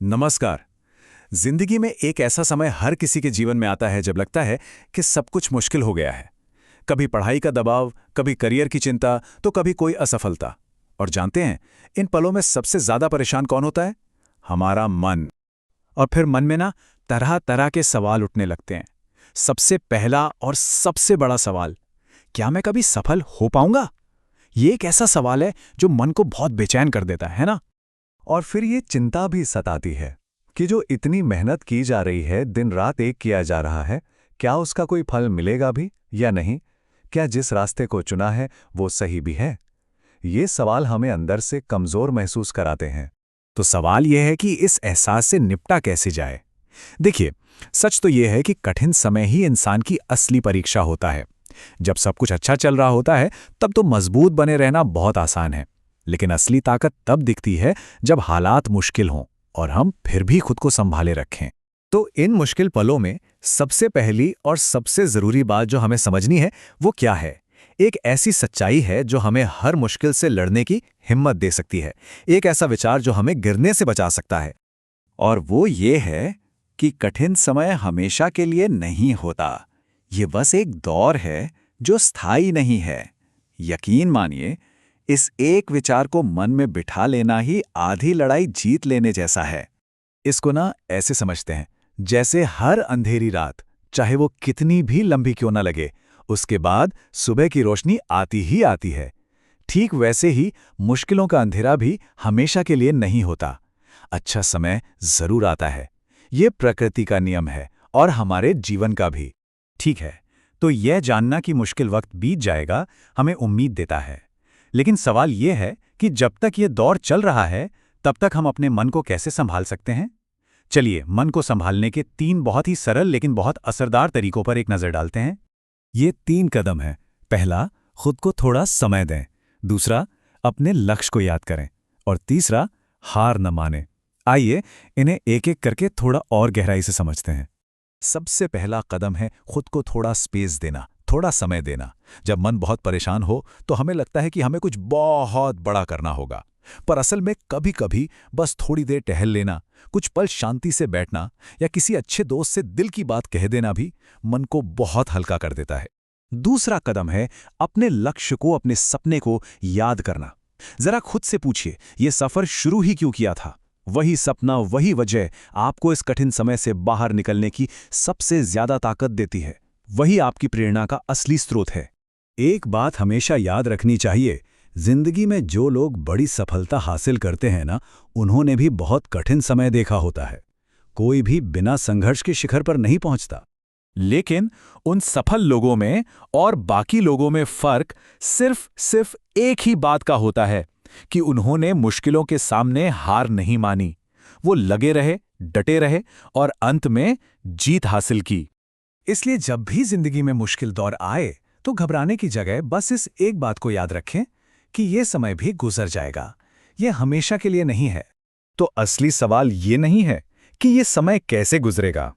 नमस्कार। जिंदगी में एक ऐसा समय हर किसी के जीवन में आता है जब लगता है कि सब कुछ मुश्किल हो गया है। कभी पढ़ाई का दबाव, कभी करियर की चिंता, तो कभी कोई असफलता। और जानते हैं, इन पलों में सबसे ज्यादा परेशान कौन होता है? हमारा मन। और फिर मन में ना तरह तरह के सवाल उठने लगते हैं। सबसे पहला और सबसे बड़ा सवाल, क्या मैं कभी सफल हो पाऊंगा? ये एक ऐसा सवाल है जो मन को बहुत बेचैन कर देता है ना? और फिर ये चिंता भी सताती है कि जो इतनी मेहनत की जा रही है, दिन रात एक किया जा रहा है, क्या उसका कोई फल मिलेगा भी या नहीं? क्या जिस रास्ते को चुना है वो सही भी है? ये सवाल हमें अंदर से कमजोर महसूस कराते हैं। तो सवाल यह है कि इस एहसास से निपटा कैसे जाए। देखिए, सच तो यह है कि कठिन समय ही इंसान की असली परीक्षा होता है। जब सब कुछ अच्छा चल रहा होता है तब तो मजबूत बने रहना बहुत आसान है। लेकिन असली ताकत तब दिखती है जब हालात मुश्किल हों और हम फिर भी खुद को संभाले रखें। तो इन मुश्किल पलों में सबसे पहली और सबसे जरूरी बात जो हमें समझनी है वो क्या है? एक ऐसी सच्चाई है जो हमें हर मुश्किल से लड़ने की हिम्मत दे सकती है। एक ऐसा विचार जो हमें गिरने से बचा सकता है। और वो ये है कि कठिन समय हमेशा के लिए नहीं होता। ये बस एक दौर है जो स्थायी नहीं है। यकीन मानिए, इस एक विचार को मन में बिठा लेना ही आधी लड़ाई जीत लेने जैसा है। इसको ना ऐसे समझते हैं, जैसे हर अंधेरी रात, चाहे वो कितनी भी लंबी क्यों ना लगे, उसके बाद सुबह की रोशनी आती ही आती है। ठीक वैसे ही मुश्किलों का अंधेरा भी हमेशा के लिए नहीं होता। अच्छा समय जरूर आता है। ये प्रकृति का नियम है और हमारे जीवन का भी। ठीक है, तो यह जानना कि मुश्किल वक्त बीत जाएगा हमें उम्मीद देता है। लेकिन सवाल यह है कि जब तक ये दौर चल रहा है तब तक हम अपने मन को कैसे संभाल सकते हैं? चलिए, मन को संभालने के 3 बहुत ही सरल लेकिन बहुत असरदार तरीकों पर एक नजर डालते हैं। ये 3 कदम हैं। पहला, खुद को थोड़ा समय दें। दूसरा, अपने लक्ष्य को याद करें। और तीसरा, हार न माने। आइए इन्हें एक एक करके थोड़ा और गहराई से समझते हैं। सबसे पहला कदम है खुद को थोड़ा स्पेस देना, थोड़ा समय देना। जब मन बहुत परेशान हो तो हमें लगता है कि हमें कुछ बहुत बड़ा करना होगा। पर असल में कभी-कभी बस थोड़ी देर टहल लेना, कुछ पल शांति से बैठना या किसी अच्छे दोस्त से दिल की बात कह देना भी मन को बहुत हल्का कर देता है। दूसरा कदम है अपने लक्ष्य को, अपने सपने को याद करना। जरा खुद से पूछिए, ये सफर शुरू ही क्यों किया था? वही सपना, वही वजह आपको इस कठिन समय से बाहर निकलने की सबसे ज्यादा ताकत देती है। वही आपकी प्रेरणा का असली स्रोत है। एक बात हमेशा याद रखनी चाहिए, जिंदगी में जो लोग बड़ी सफलता हासिल करते हैं ना, उन्होंने भी बहुत कठिन समय देखा होता है। कोई भी बिना संघर्ष के शिखर पर नहीं पहुंचता। लेकिन उन सफल लोगों में और बाकी लोगों में फर्क सिर्फ एक ही बात का होता है कि उन्होंने मुश्किलों के सामने हार नहीं मानी। वो लगे रहे, डटे रहे और अंत में जीत हासिल की। इसलिए जब भी जिंदगी में मुश्किल दौर आए तो घबराने की जगह बस इस एक बात को याद रखें कि यह समय भी गुजर जाएगा। यह हमेशा के लिए नहीं है। तो असली सवाल ये नहीं है कि यह समय कैसे गुजरेगा।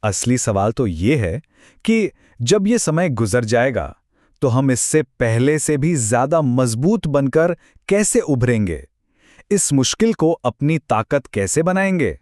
असली सवाल तो ये है कि जब यह समय गुजर जाएगा तो हम इससे पहले से भी ज्यादा मजबूत बनकर कैसे उभरेंगे, इस मुश्किल को अपनी ताकत कैसे बनाएंगे।